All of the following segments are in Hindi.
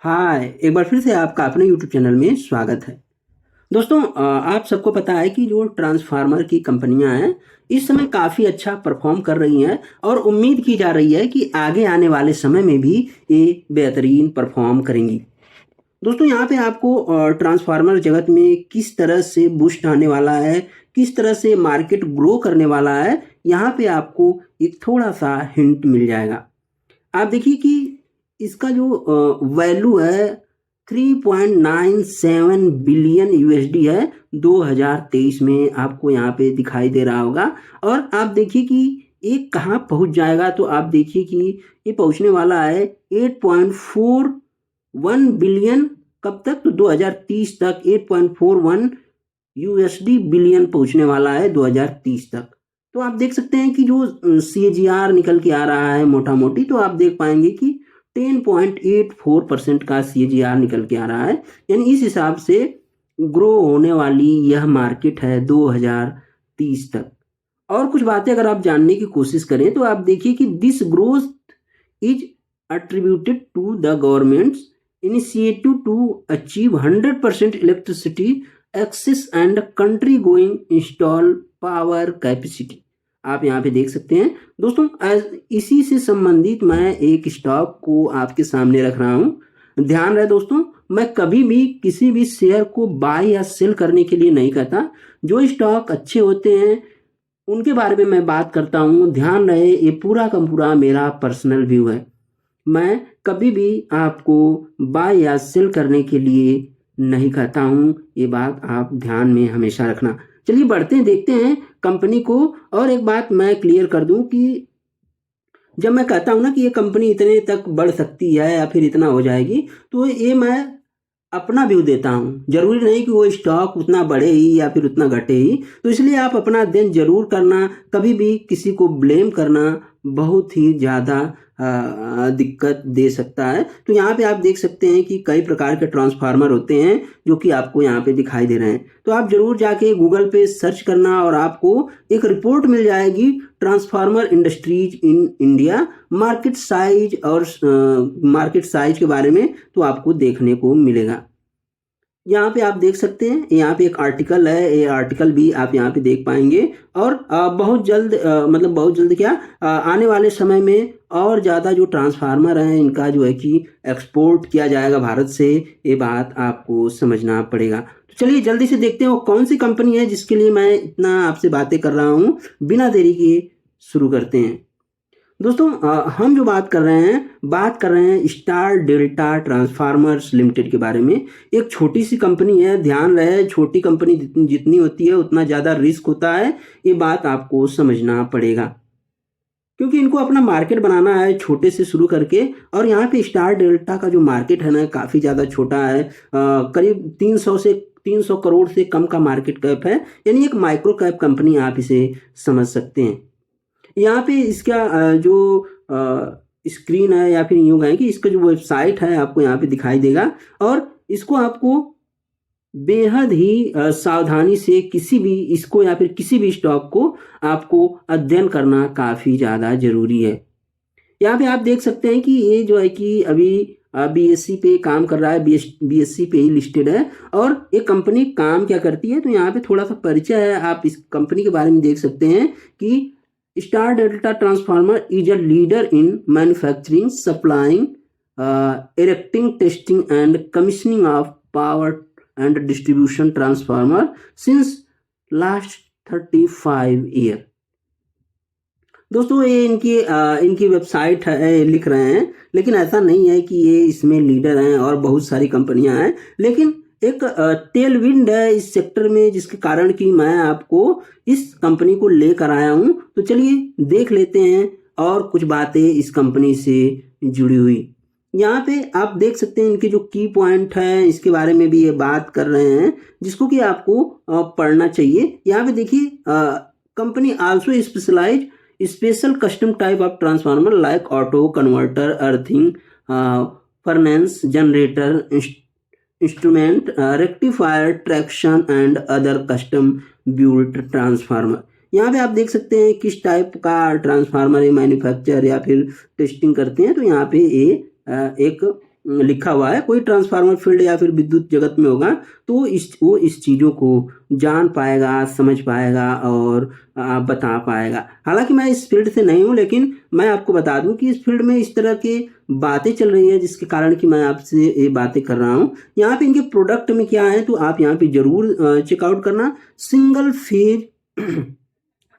हाय, एक बार फिर से आपका अपने यूट्यूब चैनल में स्वागत है। दोस्तों, आप सबको पता है कि जो ट्रांसफ़ार्मर की कंपनियां हैं, इस समय काफ़ी अच्छा परफॉर्म कर रही हैं और उम्मीद की जा रही है कि आगे आने वाले समय में भी ये बेहतरीन परफॉर्म करेंगी। दोस्तों, यहाँ पे आपको ट्रांसफ़ार्मर जगत में किस तरह से बूस्ट आने वाला है, किस तरह से मार्केट ग्रो करने वाला है, यहाँ पे आपको एक थोड़ा-सा हिंट मिल जाएगा। आप देखिए कि इसका जो वैल्यू है 3.97 बिलियन यूएसडी है। 2023 में आपको यहाँ पे दिखाई दे रहा होगा और आप देखिए कि ये कहाँ पहुँच जाएगा, तो आप देखिए कि ये पहुँचने वाला है 8.41 बिलियन। कब तक? तो 2030 तक 8.41 यूएसडी बिलियन पहुँचने वाला है 2030 तक। तो आप देख सकते हैं कि जो सीएजीआर निकल के आ रहा है मोटा मोटी, तो आप देख पाएंगे कि 10.84% का सीएजीआर निकल के आ रहा है। यानी इस हिसाब से ग्रो होने वाली यह मार्केट है 2030 तक। और कुछ बातें अगर आप जानने की कोशिश करें तो आप देखिए कि this growth is attributed to the government's initiative to achieve 100% electricity access and country going install power capacity। आप यहाँ पे देख सकते हैं दोस्तों। इसी से संबंधित मैं एक स्टॉक को आपके सामने रख रहा हूँ। ध्यान रहे दोस्तों, मैं कभी भी किसी भी शेयर को बाय या सेल करने के लिए नहीं कहता। जो स्टॉक अच्छे होते हैं उनके बारे में मैं बात करता हूँ। ध्यान रहे, ये पूरा का पूरा मेरा पर्सनल व्यू है। मैं कभी भी आपको बाय या सेल करने के लिए नहीं कहता हूँ, ये बात आप ध्यान में हमेशा रखना। चलिए बढ़ते हैं, देखते हैं कंपनी को। और एक बात मैं क्लियर कर दूं कि जब मैं कहता हूं ना कि ये कंपनी इतने तक बढ़ सकती है या फिर इतना हो जाएगी, तो ये मैं अपना व्यू देता हूँ। जरूरी नहीं कि वो स्टॉक उतना बढ़े ही या फिर उतना घटे ही। तो इसलिए आप अपना अध्ययन जरूर करना। कभी भी किसी को ब्लेम करना बहुत ही ज़्यादा दिक्कत दे सकता है। तो यहाँ पे आप देख सकते हैं कि कई प्रकार के ट्रांसफार्मर होते हैं जो कि आपको यहाँ पे दिखाई दे रहे हैं। तो आप जरूर जाके गूगल पे सर्च करना और आपको एक रिपोर्ट मिल जाएगी, transformer industries in India market size, और मार्केट साइज के बारे में तो आपको देखने को मिलेगा। यहाँ पे आप देख सकते हैं, यहाँ पे एक आर्टिकल है, ये आर्टिकल भी आप यहाँ पे देख पाएंगे। और बहुत जल्द, मतलब बहुत जल्द क्या, आने वाले समय में और ज़्यादा जो ट्रांसफार्मर हैं इनका जो है कि एक्सपोर्ट किया जाएगा भारत से। ये बात आपको समझना पड़ेगा। तो चलिए जल्दी से देखते हैं वो कौन सी कंपनी है जिसके लिए मैं इतना आपसे बातें कर रहा हूँ। बिना देरी के शुरू करते हैं। दोस्तों, हम जो बात कर रहे हैं स्टार डेल्टा ट्रांसफार्मर्स लिमिटेड के बारे में। एक छोटी सी कंपनी है। ध्यान रहे, छोटी कंपनी जितनी होती है उतना ज़्यादा रिस्क होता है। ये बात आपको समझना पड़ेगा क्योंकि इनको अपना मार्केट बनाना है छोटे से शुरू करके। और यहाँ पे स्टार डेल्टा का जो मार्केट है ना, काफ़ी ज़्यादा छोटा है। करीब 300 करोड़ से कम का मार्केट कैप है। यानी एक माइक्रो कैप कंपनी आप इसे समझ सकते हैं। यहाँ पे इसका जो स्क्रीन है या फिर यूँ कहें कि इसका जो वेबसाइट है आपको यहाँ पे दिखाई देगा। और इसको आपको बेहद ही सावधानी से किसी भी इसको या फिर किसी भी स्टॉक को आपको अध्ययन करना काफ़ी ज़्यादा ज़रूरी है। यहाँ पे आप देख सकते हैं कि ये जो है कि अभी बीएससी पे काम कर रहा है, बीएससी पे ही लिस्टेड है। और ये कंपनी काम क्या करती है, तो यहाँ पे थोड़ा सा परिचय है। आप इस कंपनी के बारे में देख सकते हैं कि Star Delta Transformer is a leader in manufacturing, supplying, erecting, testing, and commissioning of power and distribution transformer since last 35 year। दोस्तों, ये इनकी वेबसाइट है, लिख रहे हैं। लेकिन ऐसा नहीं है कि ये इसमें लीडर हैं और बहुत सारी कंपनियां हैं। लेकिन एक टेलविंड है इस सेक्टर में, जिसके कारण कि मैं आपको इस कंपनी को लेकर आया हूं। तो चलिए देख लेते हैं और कुछ बातें इस कंपनी से जुड़ी हुई। यहाँ पे आप देख सकते हैं इनके जो की पॉइंट है, इसके बारे में भी ये बात कर रहे हैं, जिसको कि आपको पढ़ना चाहिए। यहाँ पे देखिए, company also specialise special custom type of transformer like auto converter, earthing, furnace, generator, instrument, rectifier, traction and other custom built transformer. यहाँ पे आप देख सकते हैं किस टाइप का ट्रांसफार्मर ये मैन्युफैक्चर या फिर टेस्टिंग करते हैं। तो यहाँ पे ये एक लिखा हुआ है, कोई ट्रांसफार्मर फील्ड या फिर विद्युत जगत में होगा तो वो इस चीज़ों को जान पाएगा, समझ पाएगा और बता पाएगा। हालांकि मैं इस फील्ड से नहीं हूँ, लेकिन मैं आपको बता दूं कि इस फील्ड में इस तरह की बातें चल रही है जिसके कारण कि मैं आपसे ये बातें कर रहा हूँ। यहाँ पे इनके प्रोडक्ट में क्या है तो आप यहाँ पे जरूर चेकआउट करना। सिंगल फेज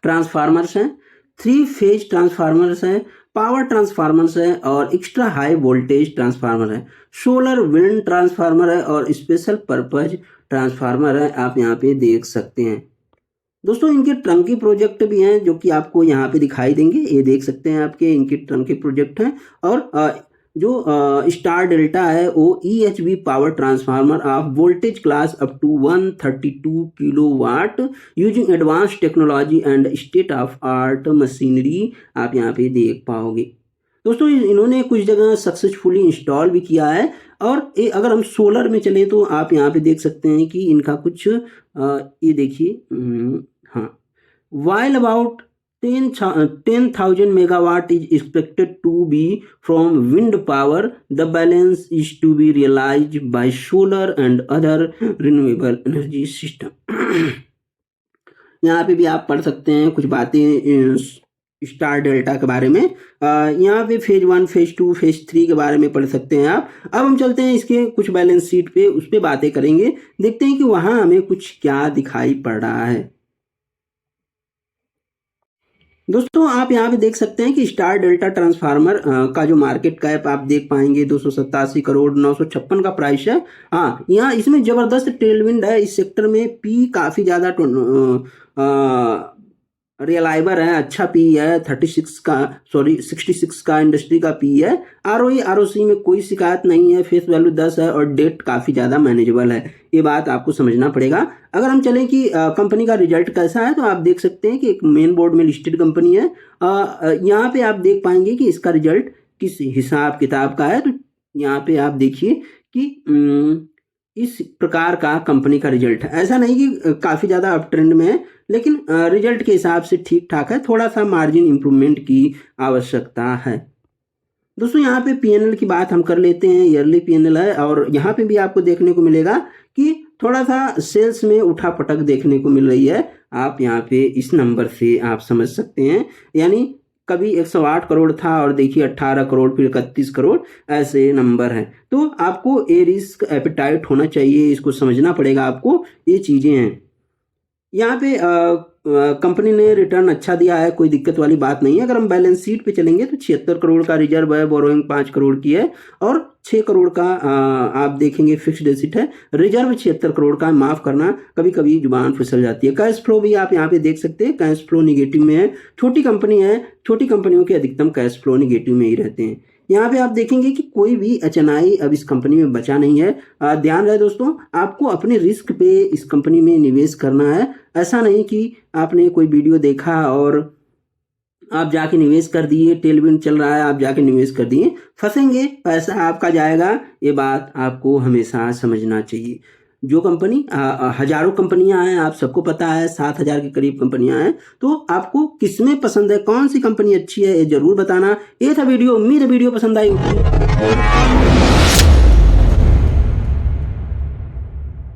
ट्रांसफार्मर्स हैं, 3 फेज ट्रांसफार्मर्स हैं, पावर ट्रांसफार्मर्स है और एक्स्ट्रा हाई वोल्टेज ट्रांसफार्मर है, सोलर विंड ट्रांसफार्मर है और स्पेशल पर्पज ट्रांसफार्मर है। आप यहाँ पे देख सकते हैं दोस्तों। इनके ट्रंकी प्रोजेक्ट भी हैं जो कि आपको यहाँ पे दिखाई देंगे, ये देख सकते हैं आपके इनके ट्रंकी प्रोजेक्ट हैं। और जो स्टार डेल्टा है वो EHV power transformer of voltage class up to 132 kilowatt using advance technology and state of art machinery, आप यहाँ पे देख पाओगे दोस्तों। इन्होंने कुछ जगह सक्सेसफुली इंस्टॉल भी किया है। और अगर हम सोलर में चले तो आप यहाँ पे देख सकते हैं कि इनका कुछ ये देखिए, हाँ, while about 10,000 megawatt is expected to be from wind power, the balance is to be realized by solar and other renewable energy system। यहाँ पे भी आप पढ़ सकते हैं कुछ बातें स्टार डेल्टा के बारे में। यहाँ पे फेज 1, फेज 2, फेज 3 के बारे में पढ़ सकते हैं आप। अब हम चलते हैं इसके कुछ बैलेंस शीट पे, उस पे बातें करेंगे, देखते हैं कि वहां हमें कुछ क्या दिखाई पड़ रहा है। दोस्तों आप यहाँ पे देख सकते हैं कि स्टार डेल्टा ट्रांसफार्मर का जो मार्केट कैप आप देख पाएंगे 287 करोड़ 956 का प्राइस है। हाँ, यहाँ इसमें जबरदस्त टेलविंड है। इस सेक्टर में पी काफी ज्यादा रियलाइबर है, अच्छा पी है, 66 का इंडस्ट्री का पी है। ROE ROC में कोई शिकायत नहीं है, फेस वैल्यू 10 है और डेट काफी ज्यादा मैनेजेबल है। ये बात आपको समझना पड़ेगा। अगर हम चलें कि कंपनी का रिजल्ट कैसा है तो आप देख सकते हैं कि एक मेन बोर्ड में लिस्टेड कंपनी है। यहाँ पे आप देख पाएंगे कि इसका रिजल्ट किस हिसाब किताब का है। तो यहाँ पे आप देखिए कि इस प्रकार का कंपनी का रिजल्ट है। ऐसा नहीं कि काफी ज्यादा अप ट्रेंड में है, लेकिन रिजल्ट के हिसाब से ठीक ठाक है, थोड़ा सा मार्जिन इंप्रूवमेंट की आवश्यकता है। दोस्तों यहाँ पे PNL की बात हम कर लेते हैं, ईयरली PNL है और यहाँ पे भी आपको देखने को मिलेगा कि थोड़ा सा सेल्स में उठा पटक देखने को मिल रही है। आप यहाँ पे इस नंबर से आप समझ सकते हैं, यानी कभी 108 करोड़ था और देखिए 18 करोड़, फिर 31 करोड़, ऐसे नंबर हैं। तो आपको ए रिस्क एपेटाइट होना चाहिए, इसको समझना पड़ेगा आपको, ये चीजें हैं। यहाँ पे कंपनी ने रिटर्न अच्छा दिया है, कोई दिक्कत वाली बात नहीं है। अगर हम बैलेंस शीट पे चलेंगे तो 76 करोड़ का रिजर्व है, बोरोइंग 5 करोड़ की है और 6 करोड़ का आप देखेंगे फिक्स्ड एसेट है। रिजर्व 76 करोड़ का, माफ करना कभी कभी जुबान फिसल जाती है। कैश फ्लो भी आप यहाँ पे देख सकते हैं, कैश फ्लो निगेटिव में है। छोटी कंपनी है, छोटी कंपनियों के अधिकतम कैश फ्लो निगेटिव में ही रहते हैं। यहाँ पे आप देखेंगे कि कोई भी HNI अब इस कंपनी में बचा नहीं है। ध्यान रहे दोस्तों, आपको अपने रिस्क पे इस कंपनी में निवेश करना है। ऐसा नहीं कि आपने कोई वीडियो देखा और आप जाके निवेश कर दिए, टेलविंड चल रहा है आप जाके निवेश कर दिए, फंसेंगे, पैसा आपका जाएगा। ये बात आपको हमेशा समझना चाहिए। जो कंपनी हजारों कंपनियां हैं, आप सबको पता है, 7,000 के करीब कंपनियां हैं। तो आपको किसमें पसंद है, कौन सी कंपनी अच्छी है, ये जरूर बताना। ये था वीडियो, उम्मीद है वीडियो पसंद आई।